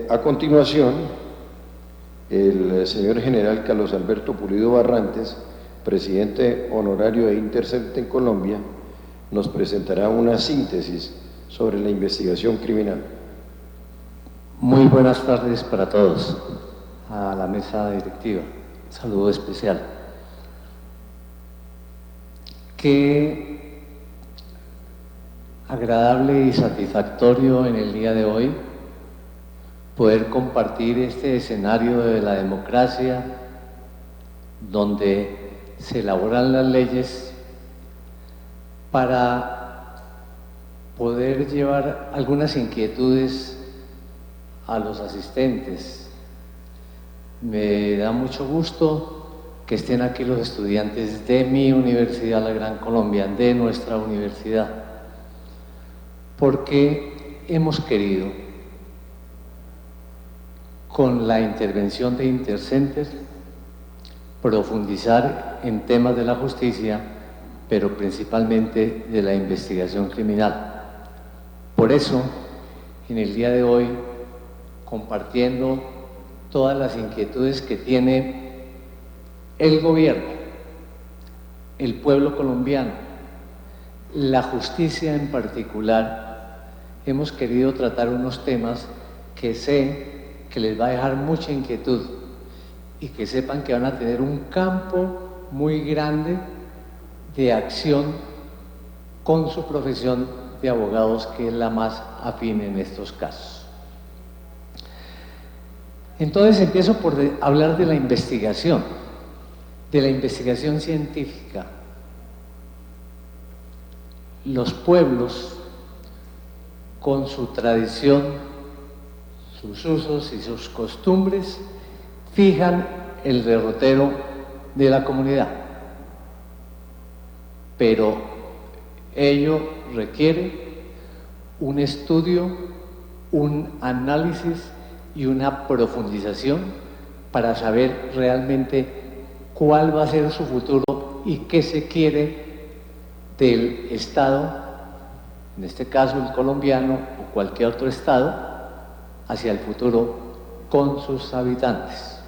A continuación, el señor general Carlos Alberto Pulido Barrantes, presidente honorario de Intercept en Colombia, nos presentará una síntesis sobre la investigación criminal. Muy buenas tardes para todos, a la mesa directiva. Saludo especial. Qué agradable y satisfactorio en el día de hoy poder compartir este escenario de la democracia donde se elaboran las leyes para poder llevar algunas inquietudes a los asistentes. Me da mucho gusto que estén aquí los estudiantes de mi universidad, la Gran Colombia, de nuestra universidad, porque hemos querido, con la intervención de Intercenter, profundizar en temas de la justicia, pero principalmente de la investigación criminal. Por eso, en el día de hoy, compartiendo todas las inquietudes que tiene el gobierno, el pueblo colombiano, la justicia en particular, hemos querido tratar unos temas que sé que les va a dejar mucha inquietud y que sepan que van a tener un campo muy grande de acción con su profesión de abogados, que es la más afín en estos casos. Entonces empiezo por hablar de la investigación científica. Los pueblos, con su tradición, sus usos y sus costumbres, fijan el derrotero de la comunidad. Pero ello requiere un estudio, un análisis y una profundización para saber realmente cuál va a ser su futuro y qué se quiere del Estado, en este caso el colombiano o cualquier otro Estado, hacia el futuro con sus habitantes.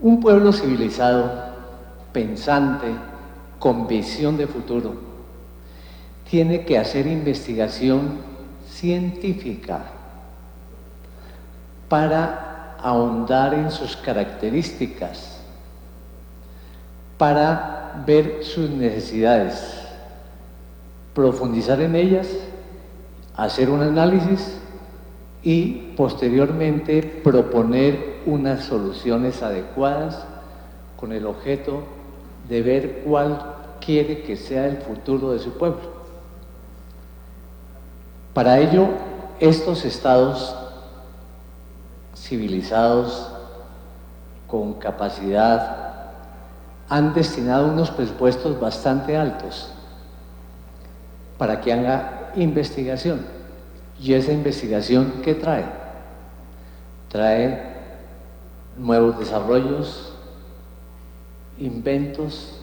Un pueblo civilizado, pensante, con visión de futuro, tiene que hacer investigación científica para ahondar en sus características, para ver sus necesidades, profundizar en ellas, hacer un análisis y posteriormente proponer unas soluciones adecuadas con el objeto de ver cuál quiere que sea el futuro de su pueblo. Para ello, estos estados civilizados con capacidad han destinado unos presupuestos bastante altos para que haga investigación. ¿Y esa investigación qué trae? Trae nuevos desarrollos, inventos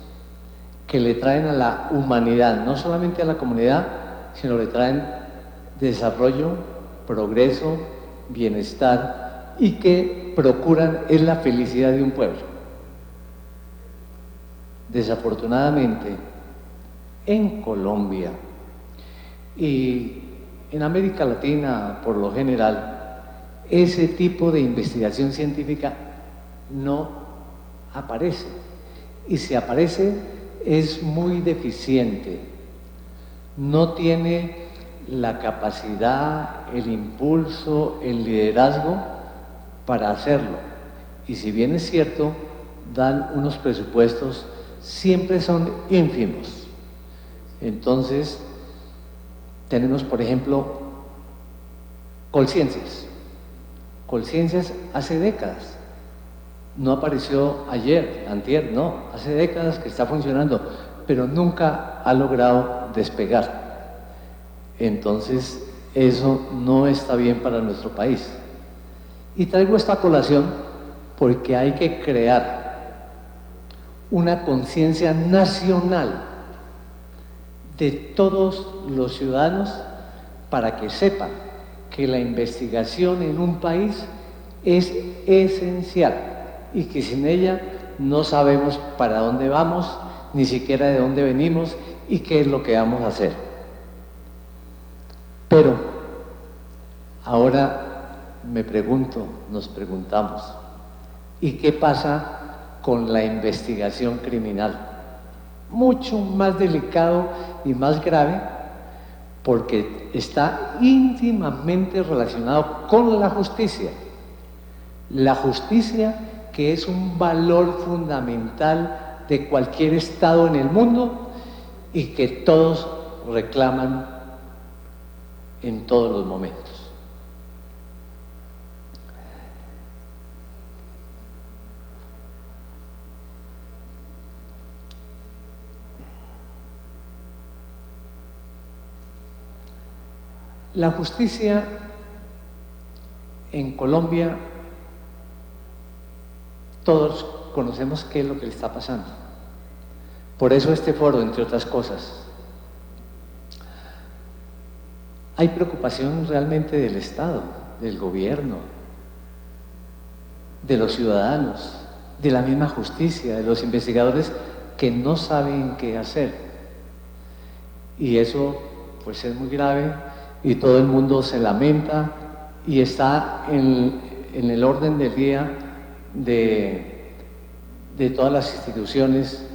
que le traen a la humanidad, no solamente a la comunidad, sino le traen desarrollo, progreso, bienestar y que procuran es la felicidad de un pueblo. Desafortunadamente, en Colombia y en América Latina, por lo general, ese tipo de investigación científica no aparece. Y si aparece, es muy deficiente. No tiene la capacidad, el impulso, el liderazgo para hacerlo. Y si bien es cierto, dan unos presupuestos, siempre son ínfimos. Entonces, tenemos, por ejemplo, Colciencias. Colciencias hace décadas. No apareció ayer, antier, no. Hace décadas que está funcionando, pero nunca ha logrado despegar. Entonces, eso no está bien para nuestro país. Y traigo esta colación porque hay que crear una conciencia nacional de todos los ciudadanos para que sepan que la investigación en un país es esencial y que sin ella no sabemos para dónde vamos, ni siquiera de dónde venimos y qué es lo que vamos a hacer. Pero ahora nos preguntamos, ¿y qué pasa con la investigación criminal? Mucho más delicado y más grave, porque está íntimamente relacionado con la justicia. La justicia, que es un valor fundamental de cualquier Estado en el mundo y que todos reclaman en todos los momentos. La justicia en Colombia, todos conocemos qué es lo que le está pasando. Por eso este foro, entre otras cosas. Hay preocupación realmente del Estado, del gobierno, de los ciudadanos, de la misma justicia, de los investigadores que no saben qué hacer. Y eso pues es muy grave y todo el mundo se lamenta y está en el orden del día de todas las instituciones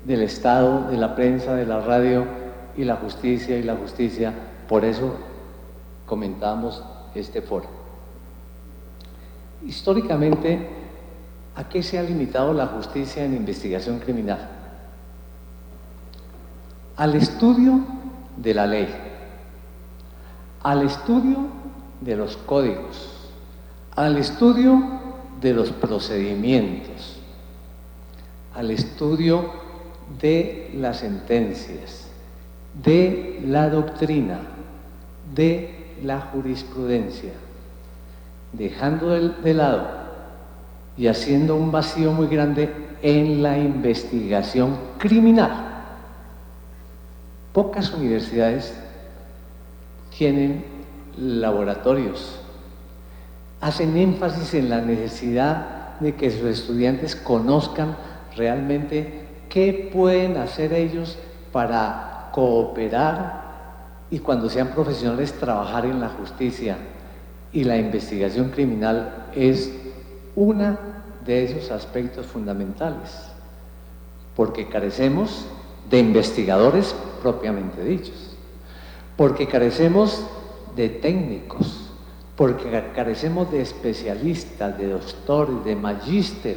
del Estado, de la prensa, de la radio y la justicia. Por eso comentamos este foro. Históricamente, ¿a qué se ha limitado la justicia en investigación criminal? Al estudio de la ley, al estudio de los códigos, al estudio de los procedimientos, al estudio de las sentencias, de la doctrina, de la jurisprudencia, dejando de lado y haciendo un vacío muy grande en la investigación criminal. Pocas universidades tienen laboratorios, hacen énfasis en la necesidad de que sus estudiantes conozcan realmente qué pueden hacer ellos para cooperar y cuando sean profesionales trabajar en la justicia. Y la investigación criminal es uno de esos aspectos fundamentales, porque carecemos de investigadores propiamente dichos, porque carecemos de técnicos, porque carecemos de especialistas, de doctores, de magíster,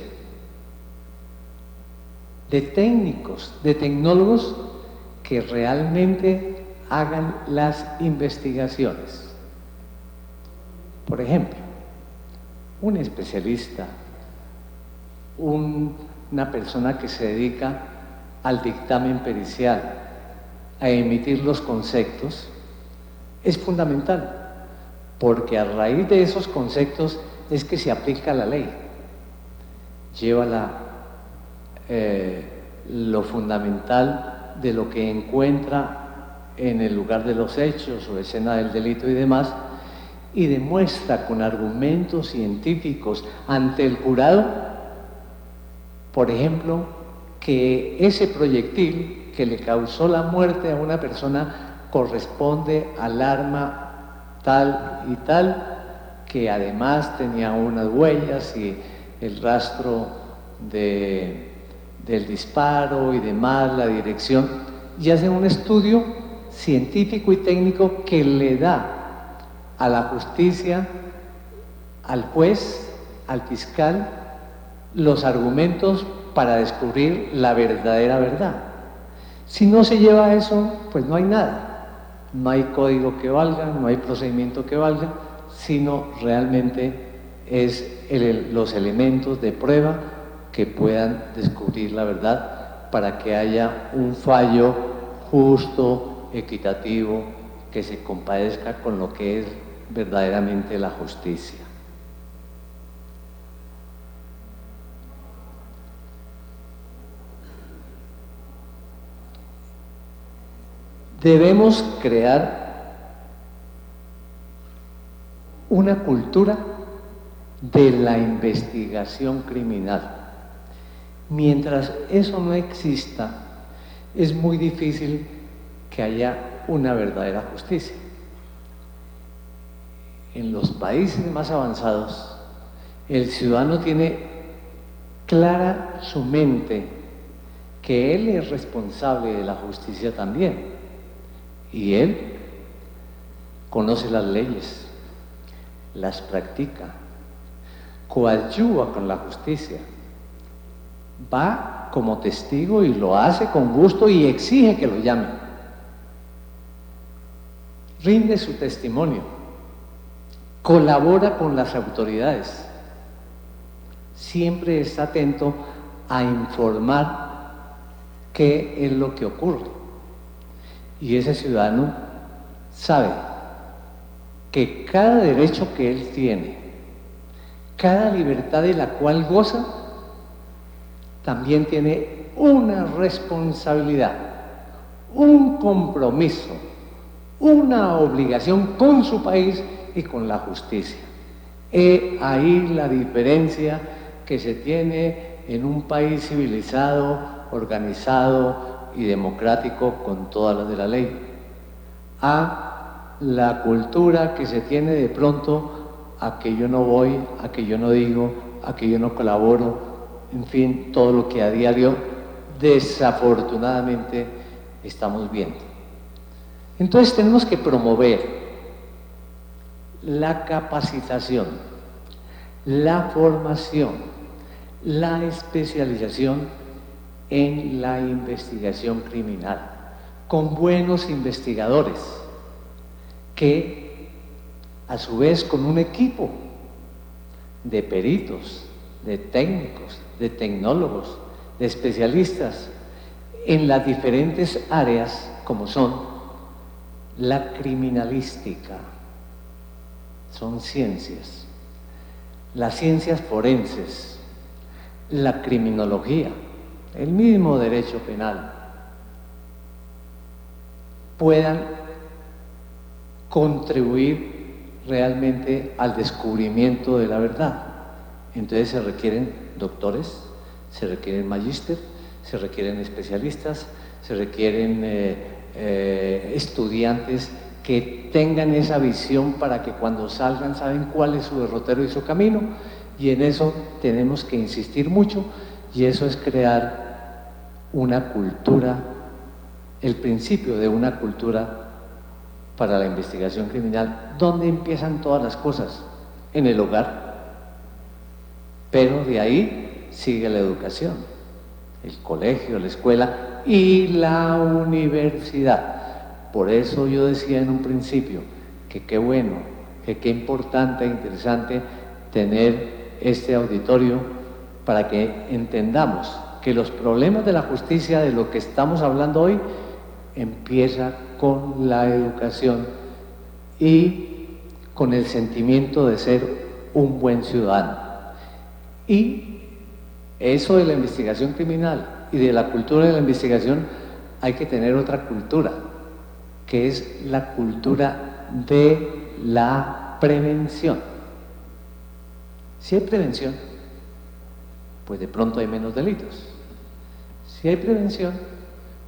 de técnicos, de tecnólogos que realmente hagan las investigaciones. Por ejemplo, un especialista, una persona que se dedica al dictamen pericial, a emitir los conceptos, es fundamental, porque a raíz de esos conceptos es que se aplica la ley. Lleva lo fundamental de lo que encuentra en el lugar de los hechos o escena del delito y demás, y demuestra con argumentos científicos ante el jurado, por ejemplo, que ese proyectil que le causó la muerte a una persona corresponde al arma tal y tal, que además tenía unas huellas y el rastro del disparo y demás, la dirección, y hacen un estudio científico y técnico que le da a la justicia, al juez, al fiscal, los argumentos para descubrir la verdadera verdad. Si no se lleva eso, pues no hay nada. No hay código que valga, no hay procedimiento que valga, sino realmente es los elementos de prueba que puedan descubrir la verdad para que haya un fallo justo, equitativo, que se compadezca con lo que es verdaderamente la justicia. Debemos crear una cultura de la investigación criminal. Mientras eso no exista, es muy difícil que haya una verdadera justicia. En los países más avanzados, el ciudadano tiene clara su mente que él es responsable de la justicia también, y él conoce las leyes, las practica, coadyuva con la justicia, va como testigo y lo hace con gusto y exige que lo llamen, rinde su testimonio, colabora con las autoridades, siempre está atento a informar qué es lo que ocurre. Y ese ciudadano sabe que cada derecho que él tiene, cada libertad de la cual goza, también tiene una responsabilidad, un compromiso, una obligación con su país y con la justicia. Ahí la diferencia que se tiene en un país civilizado, organizado y democrático con todas las de la ley, a la cultura que se tiene de pronto a que yo no voy, a que yo no digo, a que yo no colaboro, en fin, todo lo que a diario desafortunadamente estamos viendo. Entonces tenemos que promover la capacitación, la formación, la especialización en la investigación criminal, con buenos investigadores, que a su vez con un equipo de peritos, de técnicos, de tecnólogos, de especialistas en las diferentes áreas como son la criminalística, son ciencias, las ciencias forenses, la criminología, el mismo derecho penal, puedan contribuir realmente al descubrimiento de la verdad. Entonces se requieren doctores, se requieren magíster, se requieren especialistas, se requieren estudiantes que tengan esa visión para que cuando salgan saben cuál es su derrotero y su camino, y en eso tenemos que insistir mucho, y eso es crear una cultura, el principio de una cultura para la investigación criminal. ¿Dónde empiezan todas las cosas? En el hogar, pero de ahí sigue la educación, el colegio, la escuela y la universidad. Por eso yo decía en un principio que qué bueno, que qué importante e interesante tener este auditorio para que entendamos que los problemas de la justicia, de lo que estamos hablando hoy, empieza con la educación y con el sentimiento de ser un buen ciudadano. Y eso de la investigación criminal y de la cultura de la investigación, hay que tener otra cultura, que es la cultura de la prevención. Si hay prevención, pues de pronto hay menos delitos. Si hay prevención,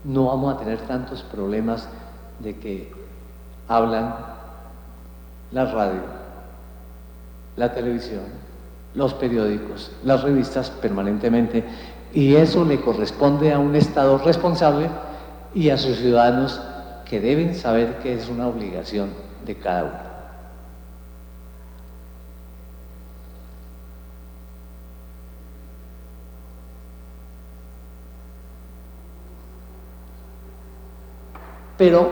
no vamos a tener tantos problemas de que hablan la radio, la televisión, los periódicos, las revistas permanentemente, y eso le corresponde a un Estado responsable y a sus ciudadanos que deben saber que es una obligación de cada uno. Pero,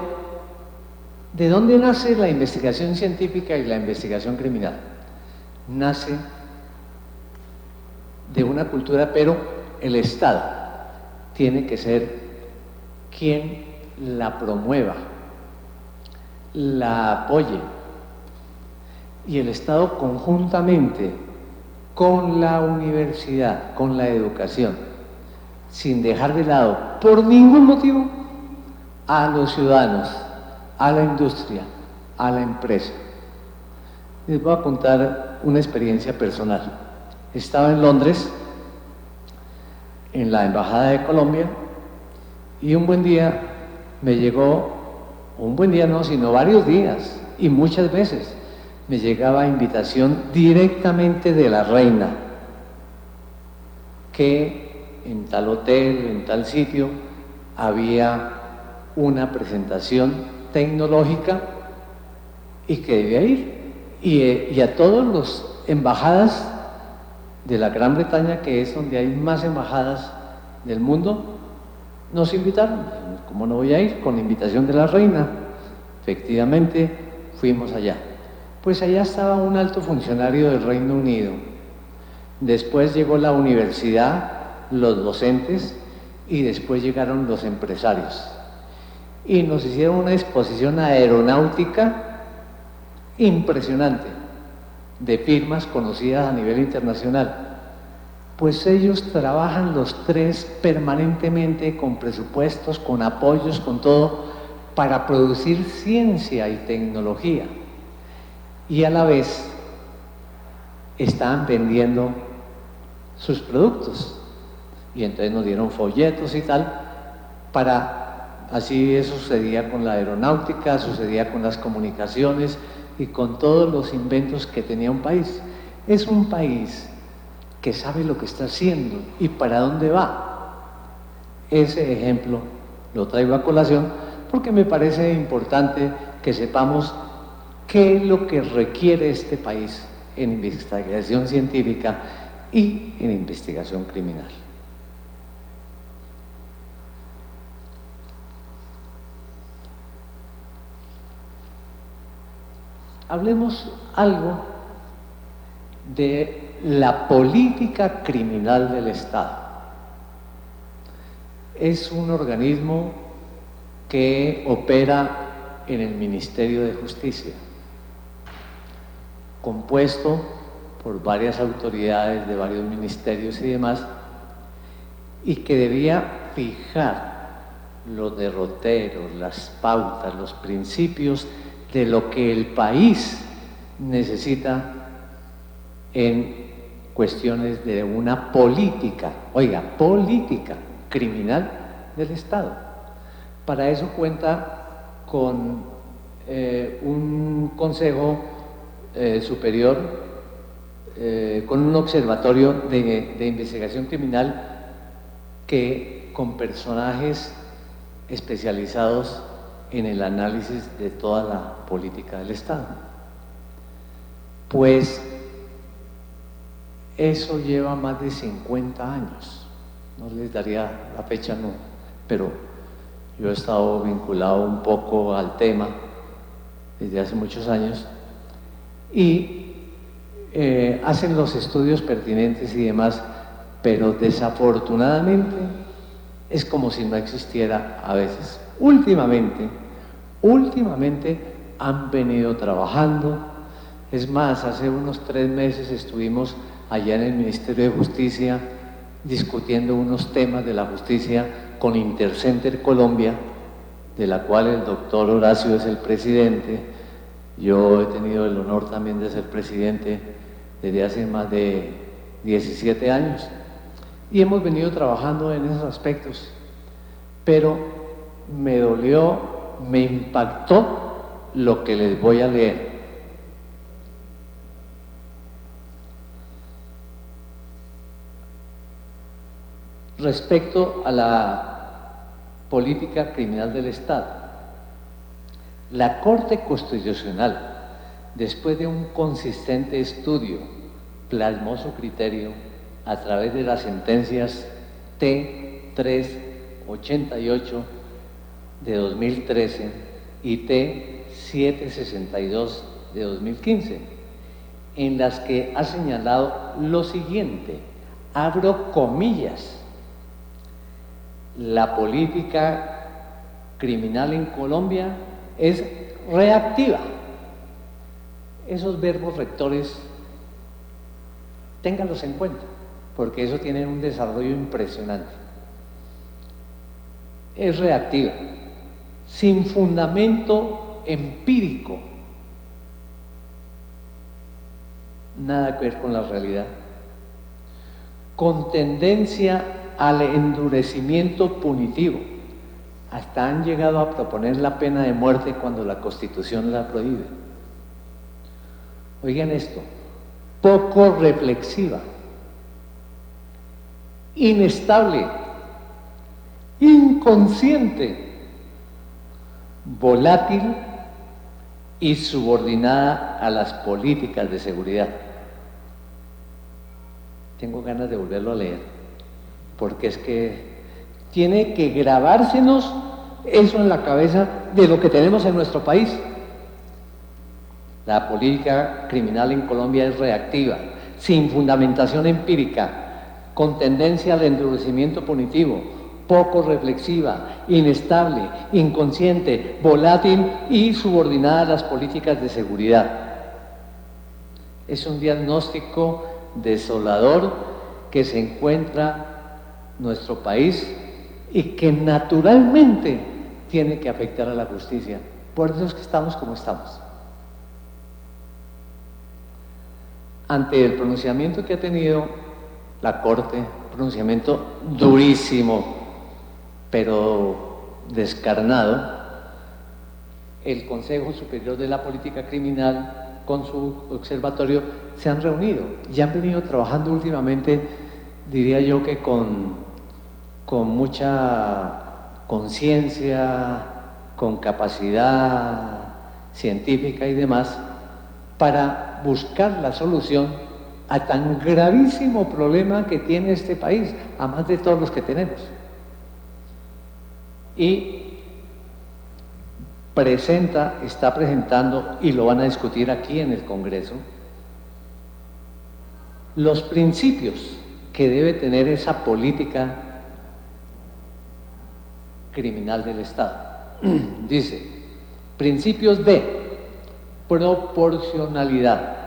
¿de dónde nace la investigación científica y la investigación criminal? Nace de una cultura, pero el Estado tiene que ser quien la promueva, la apoye, y el Estado conjuntamente con la universidad, con la educación, sin dejar de lado por ningún motivo a los ciudadanos, a la industria, a la empresa. Les voy a contar una experiencia personal. Estaba en Londres, en la Embajada de Colombia, y un buen día me llegó, un buen día no, sino varios días, y muchas veces me llegaba invitación directamente de la reina, que en tal hotel, en tal sitio, había una presentación tecnológica y que debía ir. Y a todas las embajadas de la Gran Bretaña, que es donde hay más embajadas del mundo, nos invitaron. ¿Cómo no voy a ir? Con la invitación de la reina. Efectivamente, fuimos allá. Pues allá estaba un alto funcionario del Reino Unido. Después llegó la universidad, los docentes, y después llegaron los empresarios. Y nos hicieron una exposición aeronáutica impresionante, de firmas conocidas a nivel internacional. Pues ellos trabajan los tres permanentemente con presupuestos, con apoyos, con todo, para producir ciencia y tecnología. Y a la vez estaban vendiendo sus productos. Y entonces nos dieron folletos y tal, así eso sucedía con la aeronáutica, sucedía con las comunicaciones y con todos los inventos que tenía un país. Es un país que sabe lo que está haciendo y para dónde va. Ese ejemplo lo traigo a colación porque me parece importante que sepamos qué es lo que requiere este país en investigación científica y en investigación criminal. Hablemos algo de la política criminal del Estado. Es un organismo que opera en el Ministerio de Justicia, compuesto por varias autoridades de varios ministerios y demás, y que debía fijar los derroteros, las pautas, los principios de lo que el país necesita en cuestiones de una política, política criminal del Estado. Para eso cuenta con un consejo superior, con un observatorio de investigación criminal con personajes especializados en el análisis de toda la política del Estado. Pues eso lleva más de 50 años, no les daría la fecha, no, pero yo he estado vinculado un poco al tema desde hace muchos años y hacen los estudios pertinentes y demás, pero desafortunadamente es como si no existiera a veces. Últimamente han venido trabajando. Es más, hace unos 3 meses estuvimos allá en el Ministerio de Justicia discutiendo unos temas de la justicia con Intercenter Colombia, de la cual el doctor Horacio es el presidente. Yo he tenido el honor también de ser presidente desde hace más de 17 años y hemos venido trabajando en esos aspectos, pero me dolió, me impactó lo que les voy a leer. Respecto a la política criminal del Estado, la Corte Constitucional, después de un consistente estudio, plasmó su criterio a través de las sentencias T388 de 2013 y T762 de 2015, en las que ha señalado lo siguiente, abro comillas: la política criminal en Colombia es reactiva. Esos verbos rectores, ténganlos en cuenta, porque eso tiene un desarrollo impresionante. Es reactiva, sin fundamento empírico. nada que ver con la realidad, con tendencia al endurecimiento punitivo. Hasta han llegado a proponer la pena de muerte cuando la Constitución la prohíbe. Oigan esto, poco reflexiva, inestable, inconsciente, volátil y subordinada a las políticas de seguridad. Tengo ganas de volverlo a leer, porque es que tiene que grabársenos eso en la cabeza de lo que tenemos en nuestro país. La política criminal en Colombia es reactiva, sin fundamentación empírica, con tendencia al endurecimiento punitivo, poco reflexiva, inestable, inconsciente, volátil y subordinada a las políticas de seguridad. Es un diagnóstico desolador que se encuentra nuestro país y que naturalmente tiene que afectar a la justicia. Por eso es que estamos como estamos. Ante el pronunciamiento que ha tenido la Corte, pronunciamiento durísimo, pero descarnado, el Consejo Superior de la Política Criminal con su observatorio se han reunido y han venido trabajando últimamente, diría yo que con mucha conciencia, con capacidad científica y demás, para buscar la solución a tan gravísimo problema que tiene este país, a más de todos los que tenemos. Y está presentando, y lo van a discutir aquí en el Congreso, los principios que debe tener esa política criminal del Estado. Dice, principios de proporcionalidad.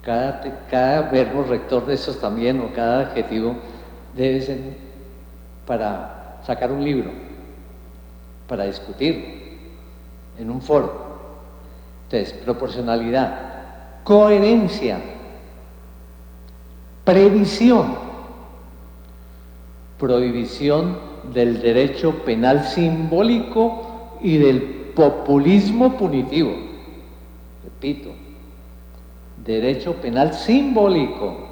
Cada verbo rector de estos también, o cada adjetivo, debe ser para sacar un libro, para discutir en un foro. Entonces, proporcionalidad, coherencia, previsión, prohibición del derecho penal simbólico y del populismo punitivo. Repito, derecho penal simbólico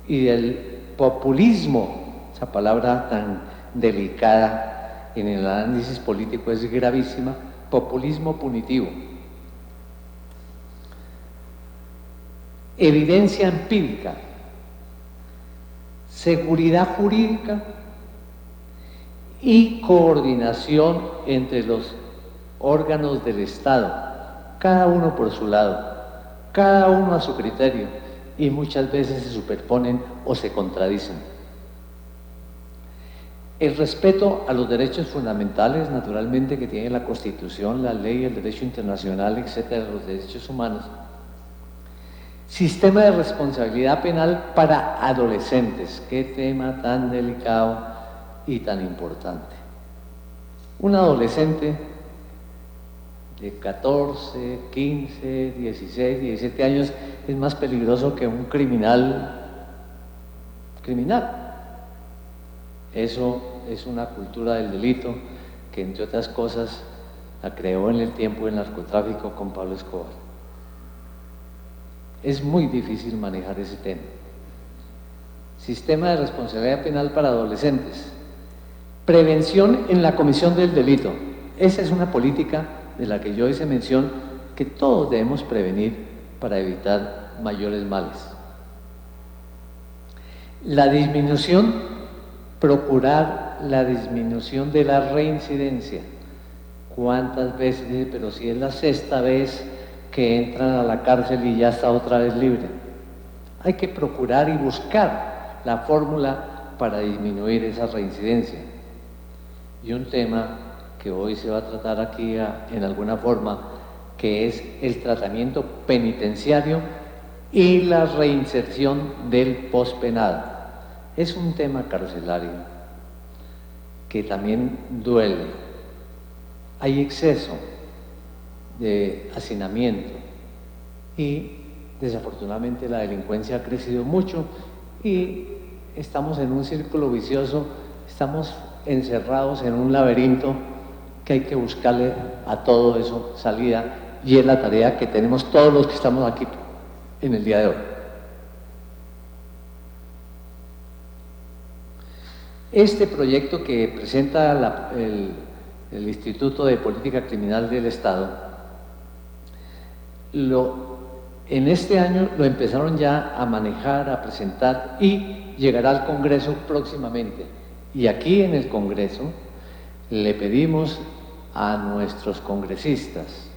y del populismo, esa palabra tan delicada en el análisis político es gravísima, populismo punitivo. Evidencia empírica, seguridad jurídica y coordinación entre los órganos del Estado, cada uno por su lado, cada uno a su criterio, y muchas veces se superponen o se contradicen. El respeto a los derechos fundamentales, naturalmente, que tiene la Constitución, la ley, el derecho internacional, etcétera, los derechos humanos. Sistema de responsabilidad penal para adolescentes, qué tema tan delicado y tan importante. Un adolescente de 14, 15, 16, 17 años es más peligroso que un criminal. Eso es una cultura del delito que, entre otras cosas, la creó en el tiempo del narcotráfico con Pablo Escobar. Es muy difícil manejar ese tema. Sistema de responsabilidad penal para adolescentes. Prevención en la comisión del delito. Esa es una política de la que yo hice mención, que todos debemos prevenir para evitar mayores males. La disminución, procurar la disminución de la reincidencia. ¿Cuántas veces? Pero si es la sexta vez que entran a la cárcel y ya está otra vez libre. Hay que procurar y buscar la fórmula para disminuir esa reincidencia. Y un tema que hoy se va a tratar aquí en alguna forma, que es el tratamiento penitenciario y la reinserción del pospenado. Es un tema carcelario que también duele. Hay exceso de hacinamiento, y desafortunadamente la delincuencia ha crecido mucho y estamos en un círculo vicioso, estamos encerrados en un laberinto que hay que buscarle a todo eso salida, y es la tarea que tenemos todos los que estamos aquí en el día de hoy. Este proyecto que presenta el Instituto de Política Criminal del Estado, en este año lo empezaron ya a manejar, a presentar, y llegará al Congreso próximamente. Y aquí en el Congreso le pedimos a nuestros congresistas,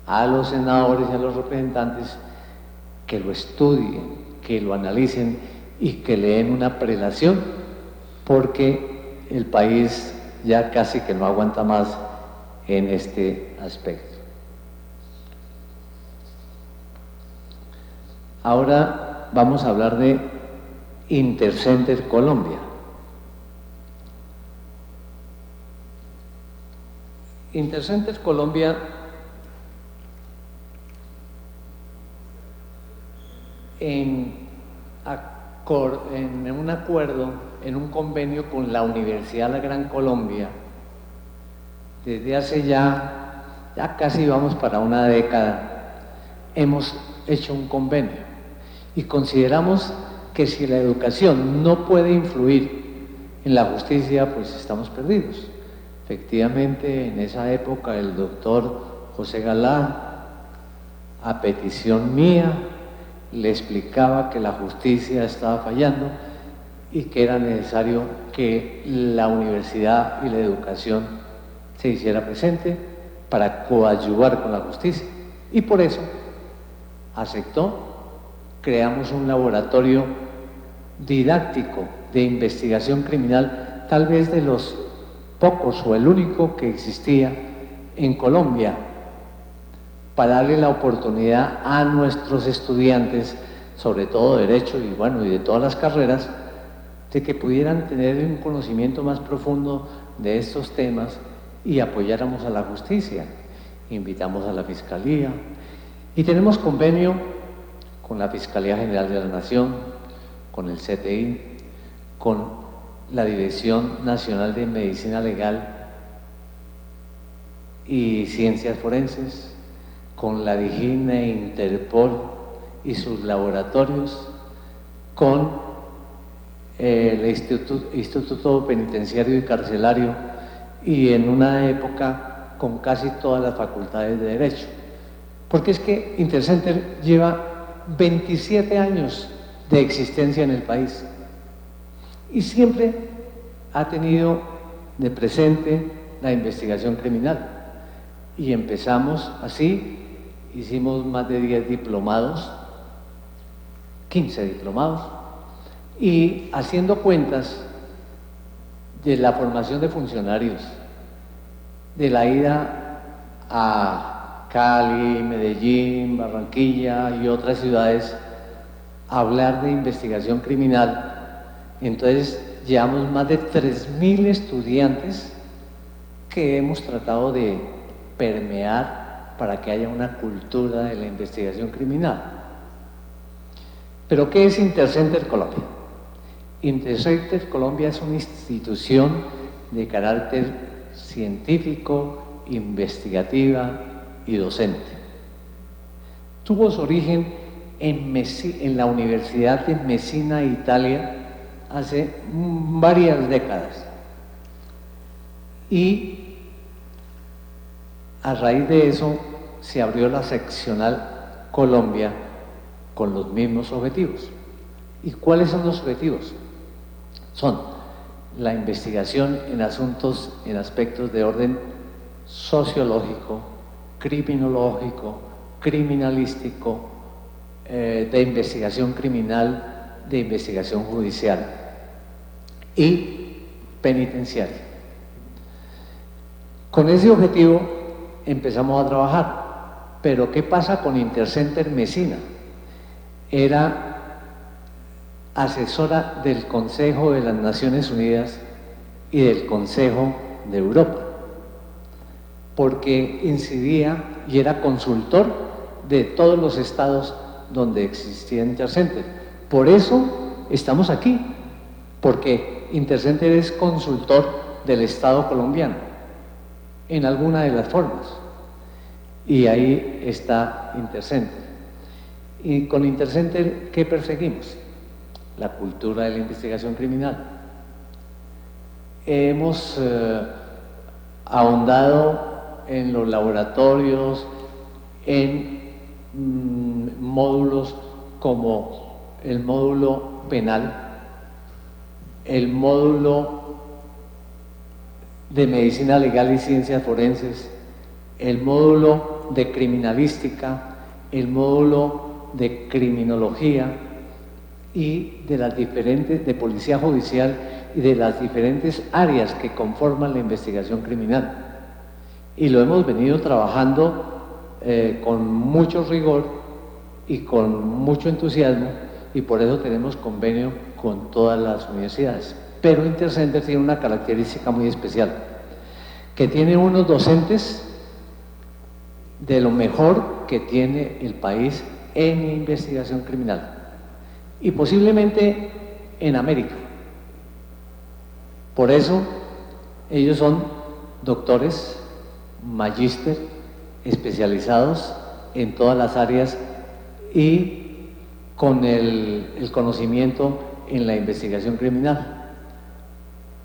a los senadores y a los representantes que lo estudien, que lo analicen y que le den una prelación, porque el país ya casi que no aguanta más en este aspecto. Ahora vamos a hablar de Intercenter Colombia. Intercenter Colombia en un acuerdo, en un convenio con la Universidad La Gran Colombia, desde hace ya casi vamos para una década, hemos hecho un convenio y consideramos que si la educación no puede influir en la justicia, pues estamos perdidos. Efectivamente, en esa época el doctor José Galá, a petición mía, le explicaba que la justicia estaba fallando y que era necesario que la universidad y la educación se hiciera presente para coadyuvar con la justicia. Y por eso aceptó, creamos un laboratorio didáctico de investigación criminal, tal vez de los pocos o el único que existía en Colombia, para darle la oportunidad a nuestros estudiantes, sobre todo de Derecho y de todas las carreras, de que pudieran tener un conocimiento más profundo de estos temas y apoyáramos a la justicia. Invitamos a la Fiscalía y tenemos convenio con la Fiscalía General de la Nación, con el CTI, con la Dirección Nacional de Medicina Legal y Ciencias Forenses, con la DIJÍN e Interpol y sus laboratorios, con el Instituto Penitenciario y Carcelario, y en una época con casi todas las facultades de Derecho. Porque es que Intercenter lleva 27 años de existencia en el país y siempre ha tenido de presente la investigación criminal. Y empezamos así, hicimos más de 10 diplomados, 15 diplomados, y haciendo cuentas de la formación de funcionarios, de la ida a Cali, Medellín, Barranquilla y otras ciudades a hablar de investigación criminal. Entonces llevamos más de 3.000 estudiantes que hemos tratado de permear para que haya una cultura de la investigación criminal. ¿Pero qué es Intercenter Colombia? Intercenter Colombia es una institución de carácter científico, investigativa y docente. Tuvo su origen en la Universidad de Messina, Italia, hace varias décadas. Y a raíz de eso se abrió la seccional Colombia con los mismos objetivos. ¿Y cuáles son los objetivos? Son la investigación en asuntos, en aspectos de orden sociológico, criminológico, criminalístico, de investigación criminal, de investigación judicial y penitenciaria. Con ese objetivo empezamos a trabajar. Pero ¿qué pasa con Intercenter Messina? Era asesora del Consejo de las Naciones Unidas y del Consejo de Europa, porque incidía y era consultor de todos los estados donde existía Intercenter. Por eso estamos aquí, porque Intercenter es consultor del Estado colombiano en alguna de las formas, y ahí está Intercenter. Y con Intercenter, ¿qué perseguimos? La cultura de la investigación criminal. Hemos ahondado en los laboratorios, en módulos como el módulo penal, el módulo de medicina legal y ciencias forenses, el módulo de criminalística, el módulo de criminología y de las diferentes, de policía judicial y de las diferentes áreas que conforman la investigación criminal. Y lo hemos venido trabajando con mucho rigor y con mucho entusiasmo, y por eso tenemos convenio con todas las universidades. Pero Intercenter tiene una característica muy especial, que tiene unos docentes de lo mejor que tiene el país en investigación criminal, y posiblemente en América. Por eso ellos son doctores, magíster, especializados en todas las áreas y con el conocimiento en la investigación criminal.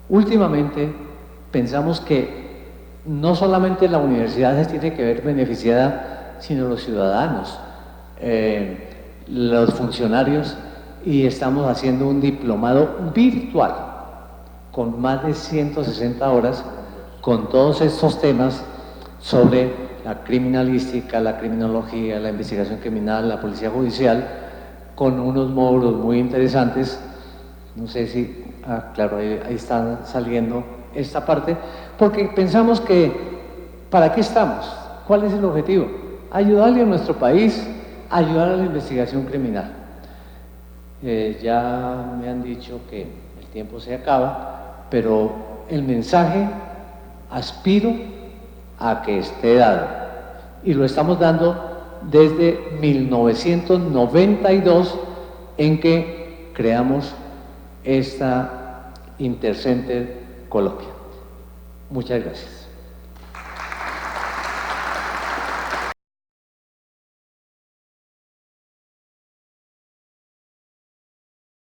Últimamente pensamos que no solamente la universidad se tiene que ver beneficiada, sino los ciudadanos, los funcionarios, y estamos haciendo un diplomado virtual con más de 160 horas con todos estos temas sobre la criminalística, la criminología, la investigación criminal, la policía judicial, con unos módulos muy interesantes. No sé si, claro, ahí está saliendo esta parte, porque pensamos que, ¿para qué estamos? ¿Cuál es el objetivo? Ayudarle a nuestro país, ayudar a la investigación criminal. Ya me han dicho que el tiempo se acaba, pero el mensaje aspiro a que esté dado, y lo estamos dando desde 1992, en que creamos esta Intercenter Colombia. Muchas gracias.